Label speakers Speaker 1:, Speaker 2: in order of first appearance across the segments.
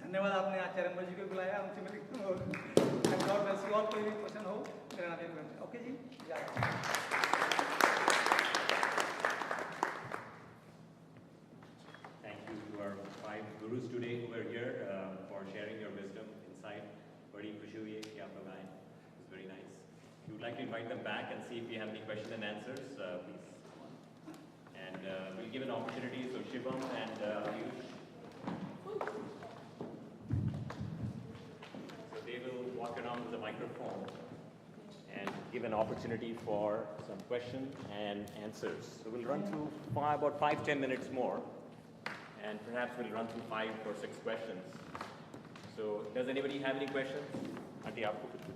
Speaker 1: धन्यवाद आपने आचार्य अंबा जी को बुलाया, उनसे मिलकर और गॉड ब्लेस यू ऑल। कोई भी क्वेश्चन हो मेरा नाम ओके जी।
Speaker 2: Thank you to our 5 gurus today who were here for sharing your wisdom, insight. बड़ी खुशी हुई है कि आप लोग आए. It's very nice. If you would like to invite them back and see if we have any questions and answers, please come on. And we'll give an opportunity. So Shivam and Ayush. So they will walk around with the microphone and give an opportunity for some questions and answers. So we'll run through about 5-10 minutes more, and perhaps we'll run through 5 or 6 questions. So does anybody have any questions? Auntie, aapko kuch?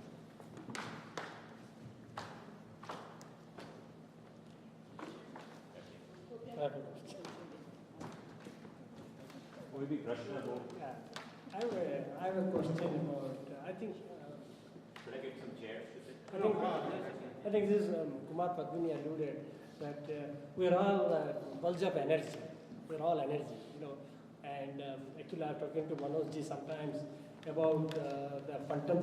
Speaker 2: कोई भी प्रश्न हो?
Speaker 3: I have a question about, I think...
Speaker 2: Should I get some chairs?
Speaker 3: I think this Kumar Padmini alluded that we are all bulge of energy. We are all energy, you know. And actually, I'm talking to Manoj ji sometimes about the quantum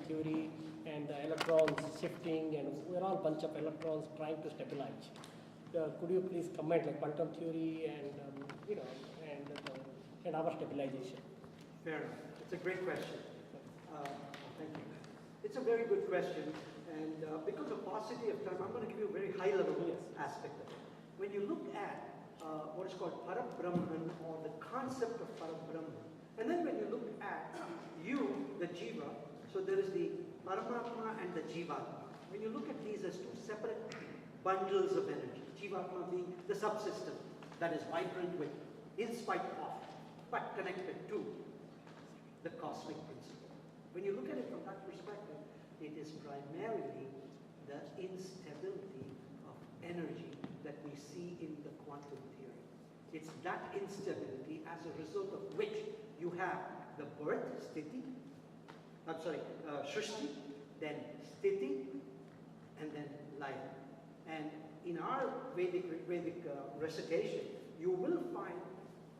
Speaker 3: theory, and the electrons shifting, and we are all bunch of electrons trying to stabilize. Could you please comment like quantum theory and you know and our stabilization?
Speaker 4: Fair enough. It's a great question. Thank you. It's a very good question, and because of paucity of time, I'm going to give you a very high-level aspect of it. When you look at what is called Parabrahman, or the concept of Parabrahman, and then when you look at you, the Jiva, so there is the Paramatma and the Jivatma. When you look at these as two separate bundles of energy, Jivatma being the subsystem that is vibrant with, in spite of, but connected to the cosmic principle. When you look at it from that perspective, it is primarily the instability of energy that we see in the quantum theory. It's that instability as a result of which you have the birth, Shrishti, then Sthiti, and then Laya. And in our Vedic recitation, you will find,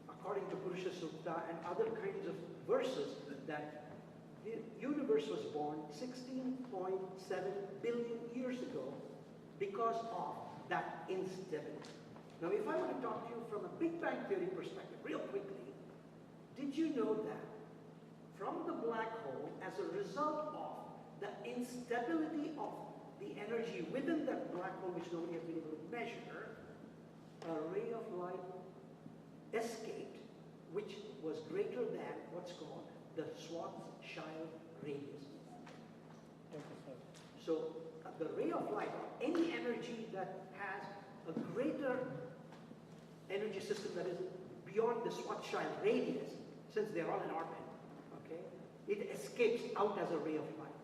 Speaker 4: according to Purusha Sukta and other kinds of verses, that the universe was born 16.7 billion years ago because of that instability. Now, if I were to talk to you from a Big Bang Theory perspective, real quickly, did you know that from the black hole, as a result of the instability of the energy within that black hole, which nobody has been able to measure, a ray of light escaped, which was greater than what's called the Schwarzschild radius. So the ray of light, or any energy that has a greater energy system that is beyond the Schwarzschild radius, since they're all in orbit, okay, it escapes out as a ray of light.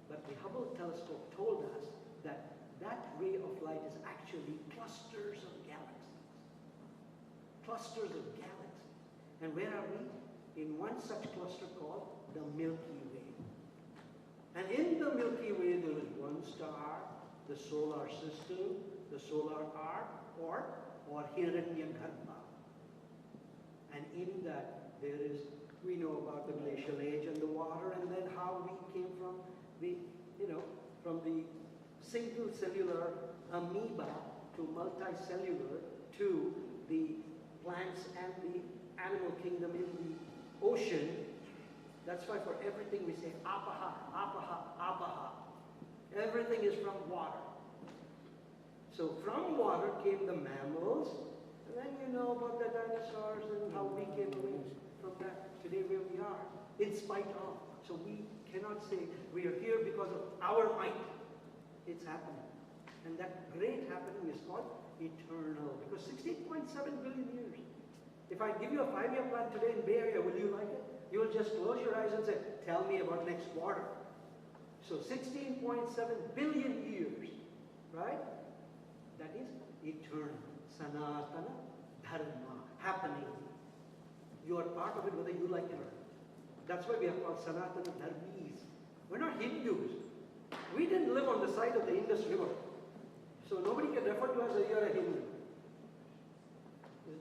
Speaker 4: But the Hubble telescope told us that that ray of light is actually clusters of galaxies. Clusters of galaxies. And where are we? In one such cluster called the Milky Way. And in the Milky Way there is one star, the solar system, the solar arc, or Hiranyagarbha. And in that there is, we know about the glacial age and the water, and then how we came from the, from the single cellular amoeba to multicellular to the plants and the animal kingdom in the ocean. That's why for everything we say apaha, apaha, apaha. Everything is from water. So from water came the mammals, and then you know about the dinosaurs and how we came away from that. Today where we are, in spite of. So we cannot say we are here because of our might. It's happening. And that great happening is called eternal, because 16.7 billion years. If I give you a 5-year plan today in Bay Area, will you like it? You will just close your eyes and say, tell me about next quarter. So 16.7 billion years, right? That is eternal, sanatana dharma, happening. You are part of it whether you like it or not. That's why we are called sanatana dharmis. We're not Hindus. We didn't live on the side of the Indus River. So nobody can refer to us as you're a Hindu.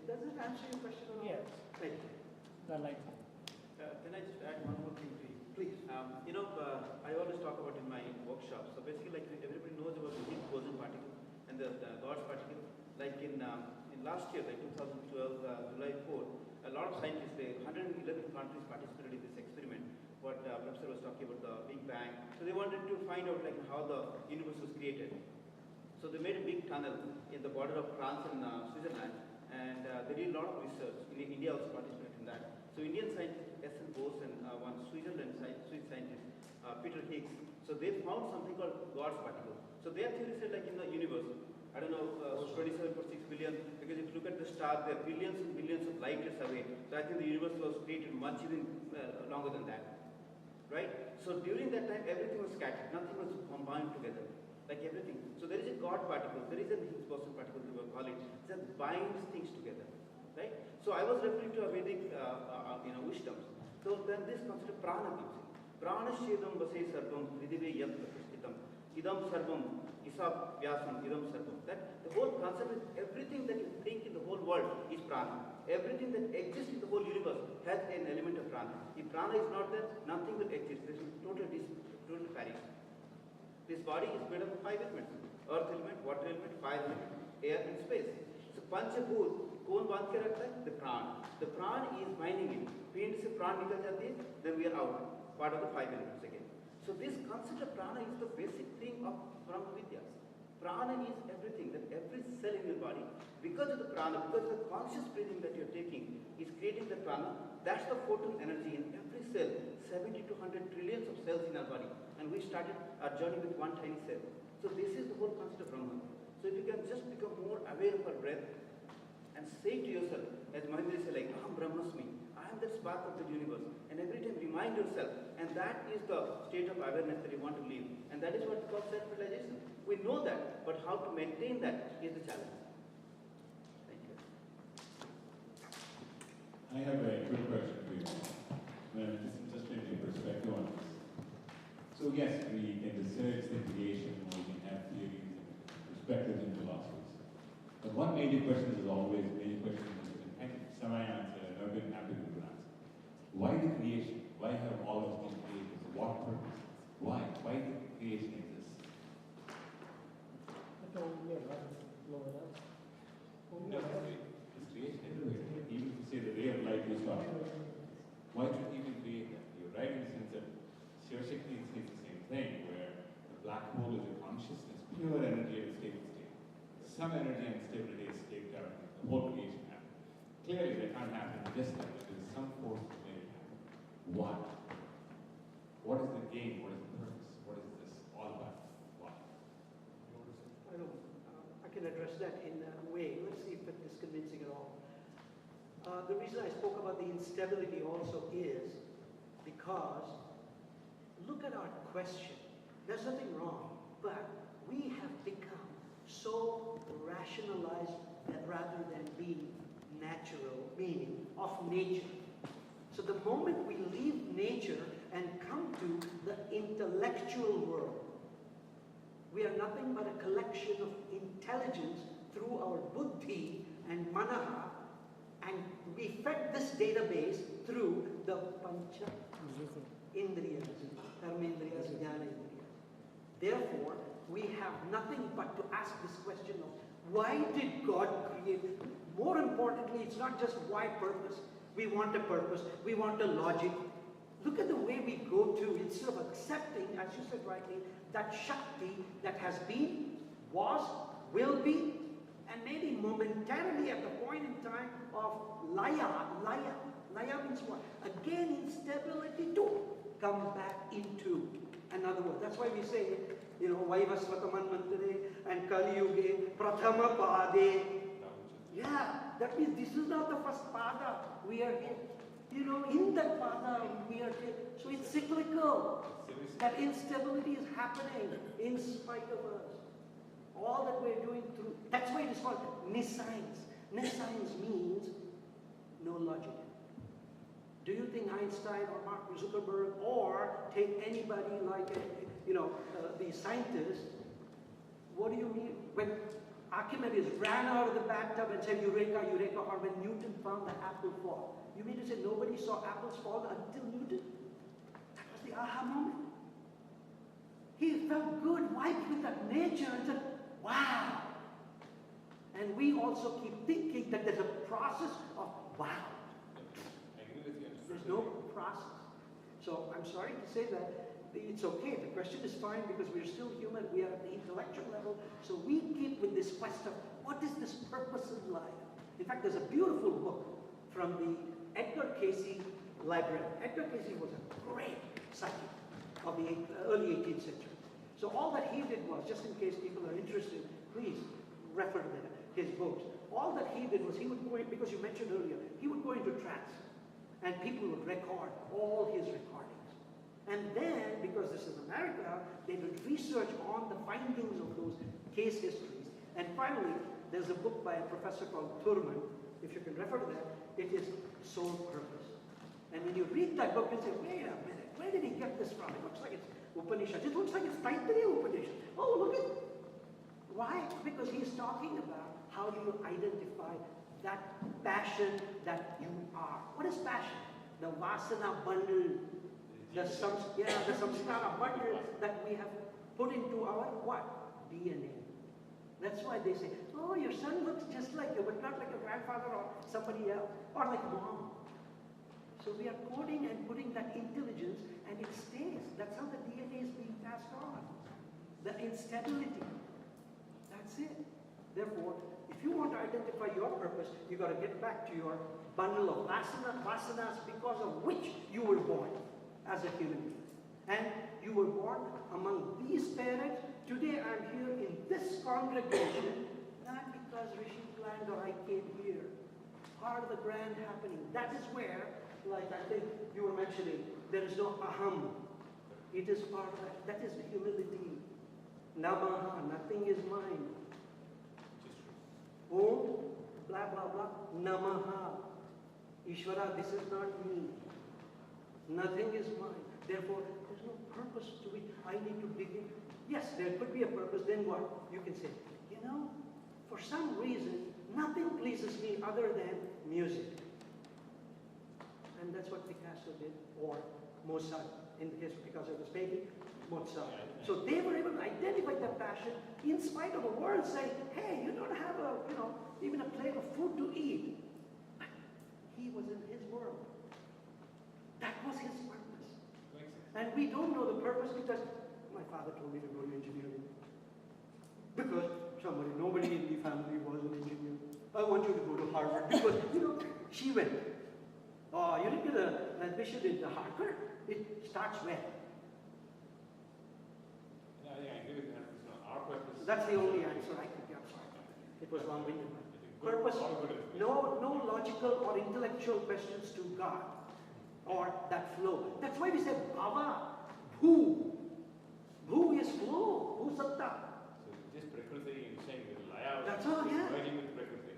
Speaker 4: Does it answer your question or not?
Speaker 3: Yes.
Speaker 4: Thank you.
Speaker 3: I like that.
Speaker 5: Can I just add one more thing, please?
Speaker 4: Please.
Speaker 5: I always talk about in my workshops. So basically, like everybody knows about the Higgs boson particle and the God's particle. Like in last year, like 2012, July 4, a lot of scientists, 111 countries participated in this experiment. What Professor was talking about, the Big Bang. So they wanted to find out like how the universe was created. So they made a big tunnel in the border of France and Switzerland, and they did a lot of research. India also participated in that. So Indian scientist S.N. Bose and one Swiss scientist, Peter Higgs. So they found something called God's particle. So their theory said like in the universe, I don't know, 27.6 billion, because if you look at the star, there are billions and billions of light years away. So I think the universe was created much even longer than that, right? So during that time, everything was scattered, nothing was combined together, like everything. So there is a God particle, there is a Higgs boson particle, we will call it, that binds things together, right? So I was referring to a Vedic, wisdom. So then this concept of prana gives it. Prana shedam vase sarvam ridive yat pratishthitam idam sarvam isab vyasam idam sarvam. That the whole concept is everything that you think in the whole world is prana. Everything that exists in the whole universe has an element of prana. If prana is not there, nothing will exist. There is total parish. This body is made up of 5 elements: earth element, water element, fire element, air and space. So Panchabhut, कौन बांध के रखता है? The प्राण. The प्राण is binding it. पिंड से प्राण निकल जाती है, then we are out, part of the 5 elements again. So this concept of prana is the basic thing of Brahma Vidya. Prana is everything, that every cell in your body, because of the prana, because of the conscious breathing that you're taking, is creating the prana. That's the photon energy in every cell, 70 to 100 trillions of cells in our body. And we started our journey with one tiny cell. So this is the whole concept of Brahma. So if you can just become more aware of our breath and say to yourself, as Mahendra said, like, Aham Brahmasmi, I am the spark of the universe. And every time remind yourself, and that is the state of awareness that you want to live. And that is what we call self-realization. We know that, but how to maintain that is the challenge. Thank you.
Speaker 6: I have a quick question for you. Just maybe a perspective on this. So yes, we can research the creation, we can have theories and perspectives and philosophies. But one major question is always, major question has been semi-answered, and I've been happy with the answer. Why the creation? Why have all of these created? For what purpose? Why? Why did creation exist? It's creation everywhere. Even to say the ray of light you saw. Why should even create that? You're right in the sense that Shiva Shakti says the same thing, where the black hole is a consciousness, pure energy at a stable state. Some energy and stability is staked out, the whole creation happens. Clearly, that can't happen just like that. There is some force to make it happen. Why? What is the game? What is the purpose? What is this all about? Why?
Speaker 4: I can address that in a way. Let's see if it is convincing at all. The reason I spoke about the instability also is because look at our question. There's nothing wrong, but we have become so rationalized that rather than being natural, meaning of nature. So the moment we leave nature and come to the intellectual world, we are nothing but a collection of intelligence through our buddhi and manaha, and we fed this database through the pancha indriyas, karmendriyas, jnana indriyas. Therefore, we have nothing but to ask this question of why did God create? More importantly, it's not just why purpose. We want a purpose, we want a logic. Look at the way we go to, instead of accepting, as you said rightly, that Shakti that has been, was, will be, and maybe momentarily at the point in time of Laya means what? Again, instability to come back into another word. That's why we say, Vaivasvataman Mantare and Kali Yuge, Prathama Pade. Yeah, that means this is not the first pada. We are in that pada we are here. So it's cyclical. That instability is happening in spite of us. All that we're doing through, that's why it is called nescience. Nescience means no logic. Do you think Einstein or Mark Zuckerberg or take anybody like the scientists, what do you mean? When Archimedes ran out of the bathtub and said, Eureka, Eureka, or when Newton found the apple fall, you mean to say nobody saw apples fall until aha moment. He felt good, vibed with that nature and said, wow. And we also keep thinking that there's a process of wow.
Speaker 6: I agree with you.
Speaker 4: There's no process. So I'm sorry to say that it's okay. The question is fine because we're still human. We are at the intellectual level. So we keep with this quest of what is this purpose of life? In fact, there's a beautiful book from the Edgar Cayce library. Edgar Cayce was a great psychic of the early 18th century. So all that he did was, just in case people are interested, please refer to his books. All that he did was he would go in, because you mentioned earlier, he would go into trance and people would record all his recordings. And then, because this is America, they would research on the findings of those case histories. And finally, there's a book by a professor called Thurman, if you can refer to that, it is Soul Purpose. And when you read that book, you say, wait a minute, where did he get this from? It looks like it's Upanishads. It looks like it's Taittiriya Upanishads. Oh, look at it. Why? Because he's talking about how do you identify that passion that you are. What is passion? The vasana bundle, the samskara bundle that we have put into our what? DNA. That's why they say, oh, your son looks just like you, but not like your grandfather or somebody else, or like mom. So we are coding and putting that intelligence, and it stays. That's how the DNA is being passed on. The instability. That's it. Therefore, if you want to identify your purpose, you got to get back to your bundle of vasanas because of which you were born as a human being. And you were born among these parents. Today I'm here in this congregation, not because Rishi planned or I came here. Part of the grand happening. That is where, like I think you were mentioning, there is no aham. It is part of that. That is humility. Namaha, nothing is mine. Om, blah, blah, blah, Namaha. Ishvara, this is not me. Nothing is mine. Therefore, there's no purpose to it. I need to begin. Yes, there could be a purpose. Then what? You can say, you know, for some reason, nothing pleases me other than music. And that's what Picasso did, or Mozart, in the case of Picasso, it was painting, Mozart. So they were able to identify that passion in spite of the world saying, hey, you don't have a, even a plate of food to eat. But he was in his world. That was his purpose. And we don't know the purpose because my father told me to go to engineering. Because nobody in the family was an engineer. I want you to go to Harvard because, she went. Oh, you didn't get an admission into Harvard. It starts where?
Speaker 6: Yeah, I agree with that. Our purpose.
Speaker 4: That's the only answer I could give. It was long-winded. Purpose, no logical or intellectual questions to God or that flow. That's why we say Bhava, Bhu. Bhu is flow, Bhu Satta.
Speaker 6: So just Prakriti, you're saying the Laya.
Speaker 4: That's all, yeah.
Speaker 6: Merging with Prakriti.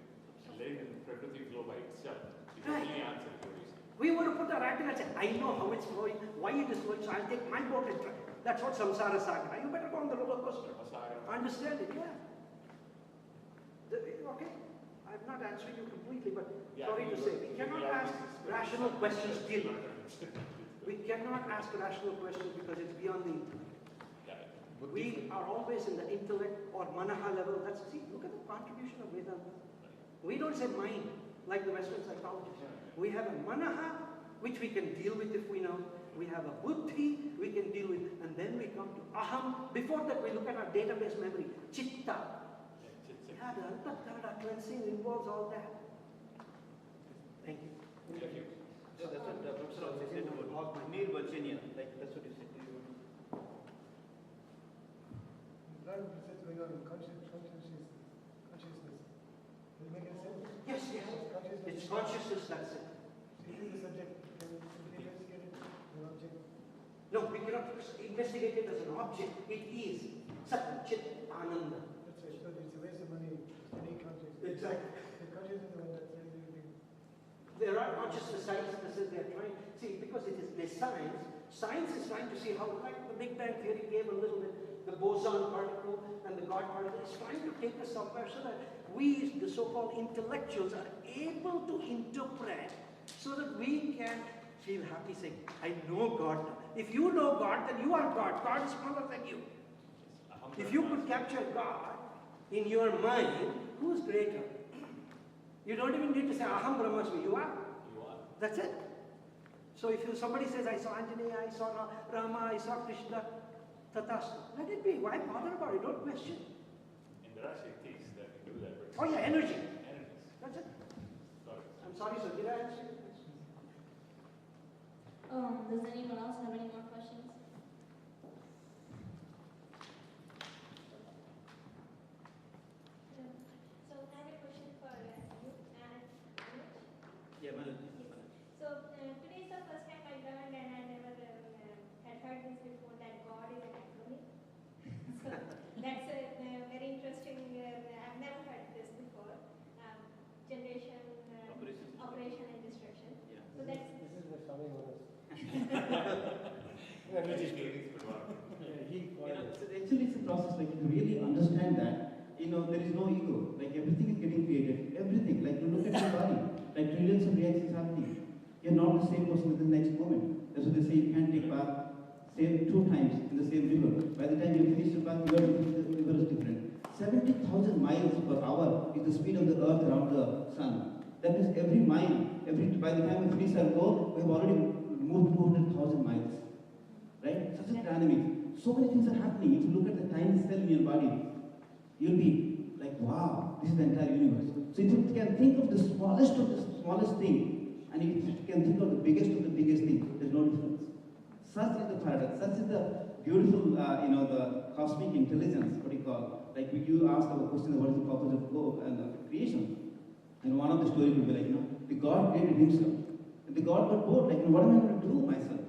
Speaker 6: Letting the Prakriti flow by itself. It's the
Speaker 4: Right.
Speaker 6: only answer to what you say.
Speaker 4: We want to put our act and say, I know how it's flowing, why it is flowing, so I'll take my boat and try. That's what samsara saga. You better go on the roller coaster. Understand it, yeah. Okay, I'm not answering you completely, but sorry to say, we cannot ask rational questions still. We cannot ask rational questions because it's beyond the intellect. We are always in the intellect or manaha level. See, look at the contribution of Vedanta. We don't say mind like the Western psychologists. We have a manaha, which we can deal with if we know. We have a buddhi, we can deal with, and then we come to aham. Before that, we look at our database memory, chitta. Yeah, the antakarana cleansing involves all that. Thank you.
Speaker 6: Thank you.
Speaker 5: So that's what Professor also said about Nirvachanya, like that's what you said.
Speaker 7: A lot of research going on in consciousness. Does it make any sense?
Speaker 4: Yes, yes. It's consciousness, that's it.
Speaker 7: So it is the subject. Can we simply investigate it? An object.
Speaker 4: No, we cannot investigate it as an object. It is Sat Chit Ananda.
Speaker 7: That's right. So it's a waste of money to study consciousness.
Speaker 4: Exactly.
Speaker 7: The consciousness is the one that's really big.
Speaker 4: There are consciousness scientists they are trying. See, because it is the science. Science is trying to see how, like the Big Bang Theory gave a little bit, the boson particle and the God particle is trying to take us somewhere so that we, the so-called intellectuals, are able to interpret so that we can feel happy saying, I know God now. If you know God, then you are God. God is smaller than you. If you could capture God in your mind, who's greater? You don't even need to say, Aham Brahmasmi. You are.
Speaker 2: You are.
Speaker 4: That's it. So if somebody says, I saw Anjaneya, I saw Rama, I saw Krishna, Tatastu. Let it be. Why bother about it? Don't question.
Speaker 6: And there are techniques that can do that.
Speaker 4: Oh yeah, energy.
Speaker 6: Energies.
Speaker 4: That's it.
Speaker 6: Sorry.
Speaker 4: I'm sorry, sir. Did I answer?
Speaker 8: Does anyone else have any more questions? So I have a question for you and Anuj.
Speaker 5: Yeah, Manoj.
Speaker 8: So today is the first time I learned, and I never had heard this before, that God is an acronym. So that's very interesting. I've never heard this before. Generation, operation and destruction.
Speaker 5: Yeah.
Speaker 8: So that's
Speaker 3: This is the Swami Maharaj.
Speaker 9: So actually it's a process, like to really understand that, there is no ego, like everything is getting created, everything, like you look at your body, like trillions of reactions happening. You're not the same person in the next moment. That's what they say, you can't take bath same 2 times in the same river. By the time you finish the bath, the river is different. 70,000 miles per hour is the speed of the earth around the sun. That means every mile, by the time we finish our goal, we have already moved 200,000 miles. Right? Such a dynamic. So many things are happening. If you look at the tiny cell in your body, you'll be like, wow, this is the entire universe. So if you can think of the smallest thing, and if you can think of the biggest thing, there's no difference. Such is the paradox. Such is the beautiful, the cosmic intelligence, what you call. Like you asked the question, what is the purpose of creation? And one of the stories will be like, the God created himself. And the God got bored, like, what am I going to do myself?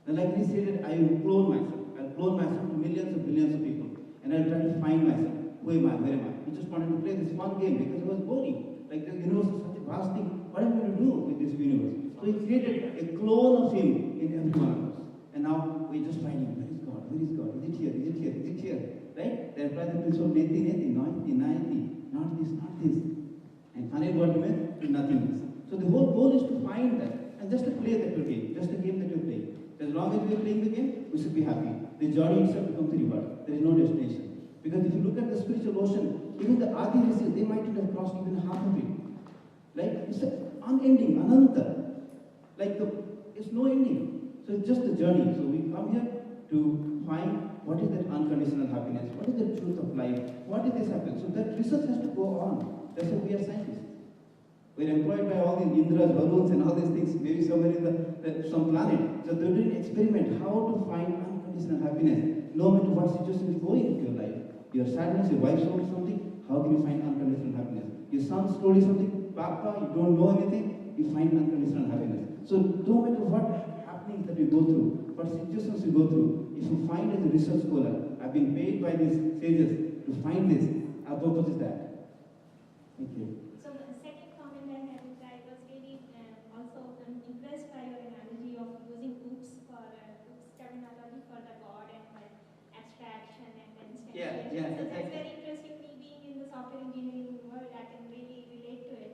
Speaker 9: And like he said, I will clone myself. I'll clone myself to millions and billions of people. And I'll try to find myself. Who am I? Where am I? He just wanted to play this fun game because it was boring. Like the universe is such a vast thing. What am I going to do with this universe? So he created a clone of him in every one of us. And now we're just finding, where is God? Where is God? Is it here? Is it here? Is it here? Right? They apply the principle, neti, naiti, not this, not this. And finally what he meant? Nothingness. So the whole goal is to find that. And just to play that game. Just a game that you're playing. As long as we are playing the game, we should be happy. The journey itself becomes the reward. There is no destination. Because if you look at the spiritual ocean, even the Adi Rishis, they might not have crossed even half of it. Like, it's unending, ananta. Like, it's no ending. So it's just the journey. So we come here to find what is that unconditional happiness, what is the truth of life, what is this happen. So that research has to go on. That's why we are scientists. We're employed by all these Indras, Varuns and all these things, maybe somewhere in some planet. So they're doing an experiment how to find unconditional happiness, no matter what situation is going into your life. Your sadness, your wife told you something, how can you find unconditional happiness? Your son told you something, Papa, you don't know anything, you find unconditional happiness. So no matter what happenings that you go through, what situations you go through, if you find as a research scholar, I've been paid by these sages to find this, our purpose is that. Thank you.
Speaker 8: So the second comment I had is I was really also impressed by your analogy of using oops terminology for the God and the abstraction and then
Speaker 9: Yeah,
Speaker 8: so that's very interesting. Me being in the software engineering world, I can really relate to it.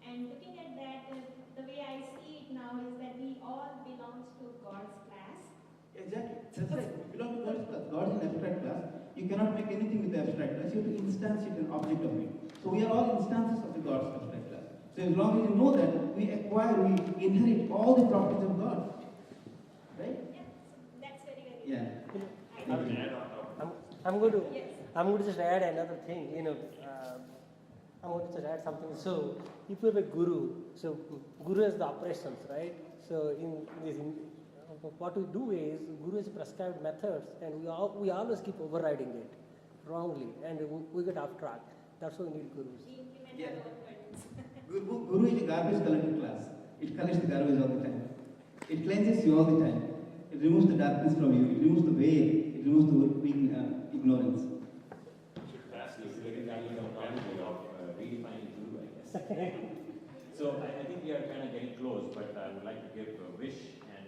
Speaker 8: And looking at that, the way I see it now is that we all belong to God's class.
Speaker 9: Exactly. That's right. You belong to God's class. God is an abstract class. You cannot make anything with the abstract class. You have to instantiate an object of it. So we are all instances of the God's abstract class. So as long as you know that, we inherit all the properties of God. Right?
Speaker 8: Yeah, so that's very, very
Speaker 9: Yeah.
Speaker 3: I'm going to
Speaker 8: Yes.
Speaker 3: I'm going to just add another thing. I'm going to just add something. So if you have a guru, so guru is the operations, right? So what we do is guru is prescribed methods, and we always keep overriding it wrongly, and we get off track. That's why we need gurus.
Speaker 8: We implement
Speaker 9: Yeah.
Speaker 8: our own burdens.
Speaker 9: Guru is a garbage collecting class. It collects the garbage all the time. It cleanses you all the time. It removes the darkness from you. It removes the veil. It removes the ignorance.
Speaker 2: That's the of redefining guru, I guess. So I think we are kind of getting close, but I would like to give Vish and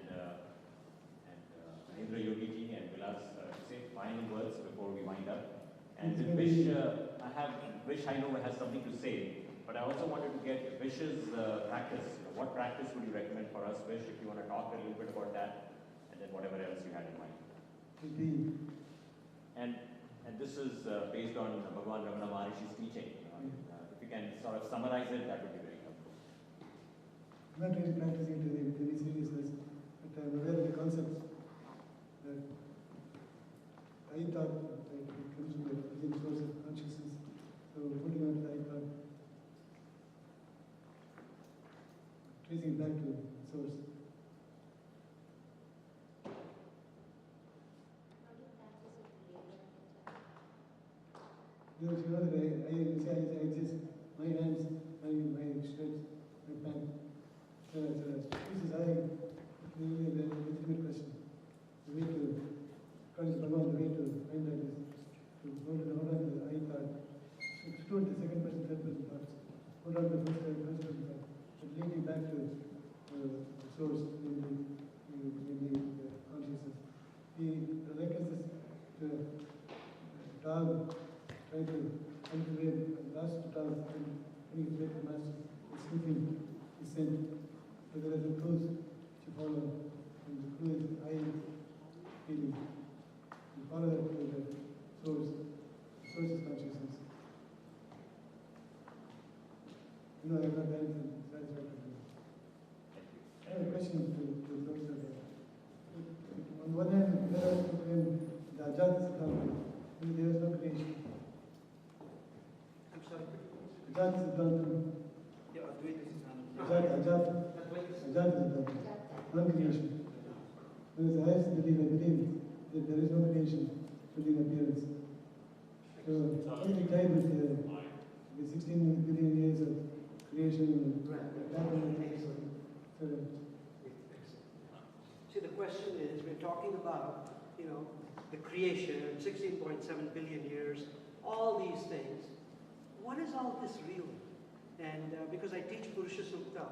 Speaker 2: Indra Yogi Ji and Vilas to say final words before we wind up. And with Vish, Vish I know has something to say, But I also wanted to get Vish's practice. What practice would you recommend for us, Vish, if you want to talk a little bit about that, and then whatever else you had in mind. And this is based on Bhagwan Ramana Maharishi's teaching. If you can sort of summarize it, that would be very helpful.
Speaker 7: I'm not really practicing it with any seriousness, but I'm aware of the concepts that I thought that it comes from the origin source of consciousness. So putting on the I thought, tracing it back to source. You know that I exist, my hands, my stretch, my back. This is really a legitimate question. The way to, according to Bhagavan, the way to find that is to hold on to the I thought. Exclude the second person, third person thoughts. Hold on to the first person thought. But linking back to the source in the consciousness. The like as this dog trying to find the way, last dog and getting his way to the master, is sniffing his scent. So there is a clues to follow, and the clue is I feeling. You follow that to the source. The source is consciousness. You know, I have not done anything satisfactory. I have a question to the professor here. On one hand, there are the Ajata Siddhanta, there is no creation.
Speaker 5: I'm sorry.
Speaker 7: Ajata Siddhanta.
Speaker 5: Yeah, Advaita Siddhanta.
Speaker 7: Ajata Siddhanta. Non-creation. Whereas I believe that there is no creation within appearance. So, how do you tie with the 16 billion years of creation and
Speaker 4: See, the question is, we're talking about, the creation, 16.7 billion years, all these things. What is all this really? And because I teach Purusha Sukta,